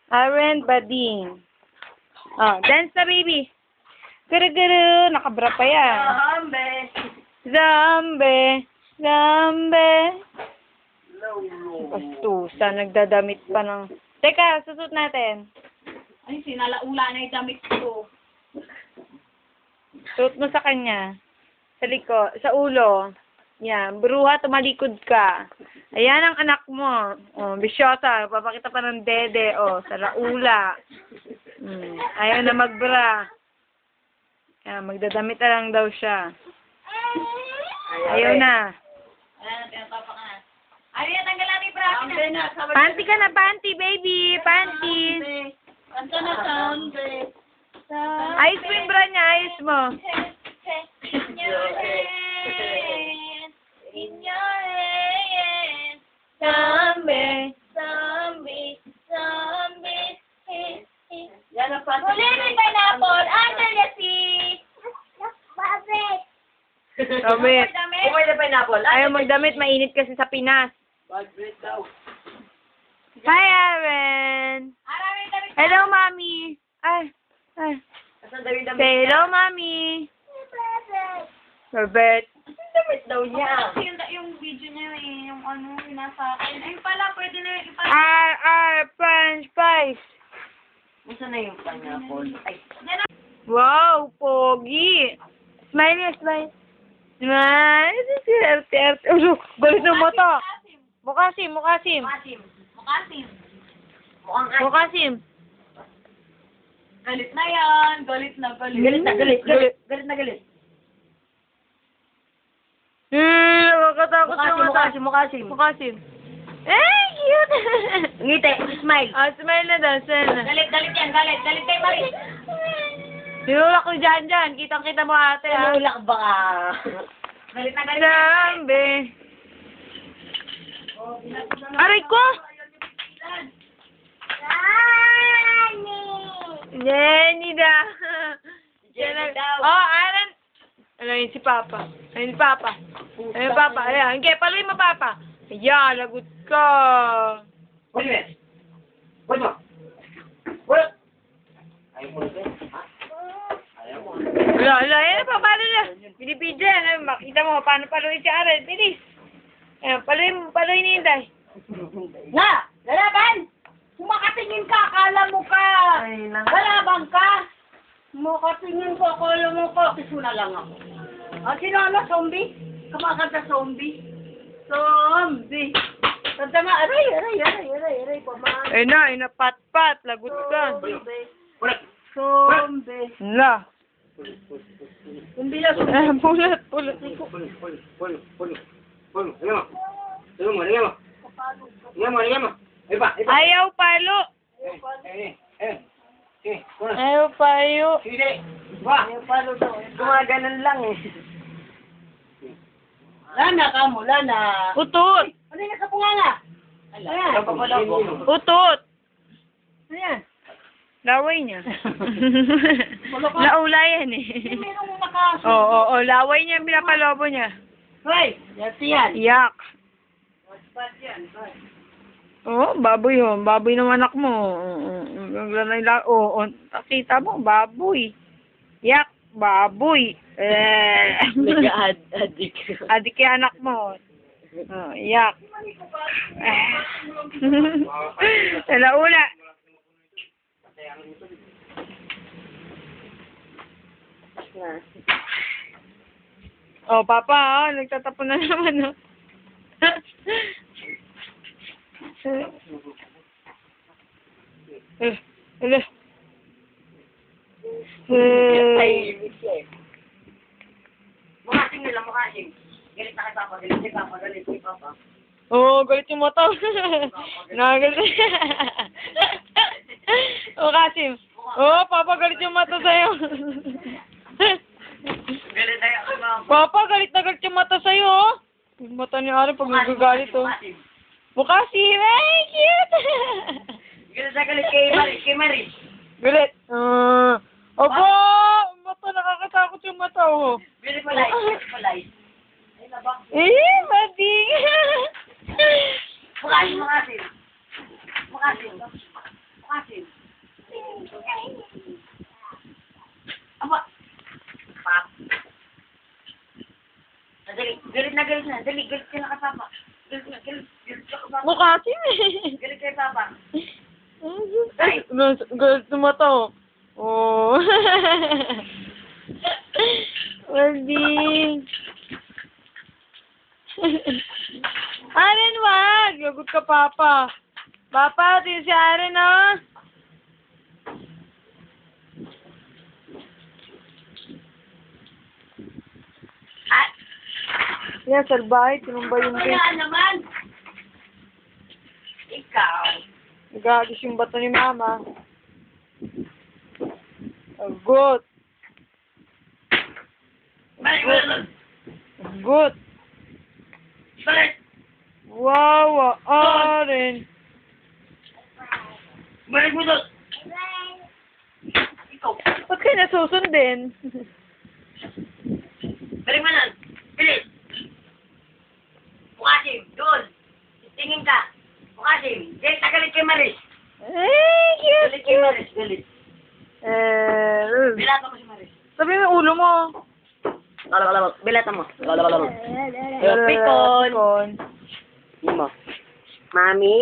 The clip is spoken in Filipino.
Aaron Bading. Oh, dance na, baby. Guru-guru. Nakabra pa yan. Zombie. Zombie. Pastusa. Nagdadamit pa ng... Teka, susut natin. Ay, sinalaula na yung damit ko. Suot mo sa kanya. Sa liko, sa ulo. Yan. Bruha, tumalikod ka. Ayan ang anak mo. Oh, bisyosa. Papakita pa ng dede. Oh, sa laula. Ayaw na magbra. Yan, magdadamit na lang daw siya. Ayaw na. Ayan, pinapapa ka na. Ayan, tanggalan ni Prapi na. Panty ka na, panty, baby. Panty. Kanta na sound, Ayos mo yung bra niya. Ayos mo. In your hand, in your hand, zombie, zombie, zombie. Yan ang panty. Huli ni pineapple, under the sea. Babit. Damit. Umay na pineapple. Ayaw magdamit. Mainit kasi sa Pinas. Babit daw. Hi, Aaron. Hello, Mommy. Ay. Say hello, Mommy. Robert. Damit daw niya. Yung video niya yung ano, yung nasa akin. Ayun pala, pwede na yung ipala. French fries. Gusto na yung pineapple. Ay. Wow, pogi. Smile, smile. Smile. Arte. Galit ng mata. Mukasim. Mukasim. Mukasim. Galit na yan. Galit na. Galit. Nakakatakot yung mata. Mukasim. Eh, cute. Ngiti. Smile. Smile na daw. Smile na. Galit yan. Galit kay Marie. Tinulak ko dyan. Kitang-kita mo ate, ha? Tinulak ba ka? Galit na. Zombie. Aray ko! Jenny daw. Oh, Aaron. Ano yun si Papa? Ayun si Papa. Ayan. Okay, paluin mo, Papa. Ayan, lagot ka. Wala. Ayan pa, paano na? Binibidyan. Makita mo, paano paluin si Aaron. Bilis. Ayan, paluin ni Inday. Lalaban! Makatingin ka, akala mo ka. Lalaban ka. Makatingin ko, akala mo ka. Kiso na lang ako. Sino zombie? Kamakanta zombie? Zombie. Tanda nga, aray, pamahal. Ayun na, pat, lagot ka. Zombie. Wala. Zombie na zombie. Pulat. Ayaw palo. Ayaw payo. Ayaw palo daw. Gumaganon lang eh. Lana ka mo, Lana. Utot. Ano yung nakapunganga? Ayan. Utot. Ayan. Laway niya. Laula yan eh. Merong nakaso. Oo, laway niya, pinapalobo niya. Hoy, yan. Yak. Bad yan, bad. Oh, baboy yun. Baboy ng anak mo. Kita mo, baboy. Yak, baboy. Nag-adik. Adik yung anak mo. Oh, yak. Laula. Oh, Papa, nagtatapon na naman, oh. Ala. Mukasing nila, mukasing. Galit na kay Papa, galit kay Papa. Oo, galit yung mata. Nagalit. Oh, Kasim. Oh, Papa, galit yung mata sa'yo. Galit na kay Papa. Papa, galit na galit yung mata sa'yo, oh. Yung mata ni Ari pag nagagalit, oh. Mukasim, ay, cute. Galit kay Marie. Galit. Aba, mata, nakakatakot yung mata, oh. Beautiful eyes. Ay, nabang. Mading. Mukasing. na, galit na. Dali, galit ka na ka, Papa. Galit na, galit ka ka, Papa. Mukha sim eh. Galit ka, Papa. Ay, gusto mo to. Oh. Walding. Aren, wag. Lagot ka, Papa. Papa, tingin si Aren, ah. At, Yan, salbahe. Tinumba yung cake. kaya naman. Ikaw. Nagagis yung bato ni Mama. Agot. Balik mo doon. Agot. Balik. Wow, Aren. Balik mo doon. Ikaw. Ba't kayo nasusundin? Balik mo doon. Bilis. Bukasim. Doon. Tingin ka. Bukasim. Galit na galit kay Maris. Ay, Galit kay cute. Maris. Galit. Bilata mo si Maris. Sabi mo yung ulo mo. Bilata mo. Pikon. Mami?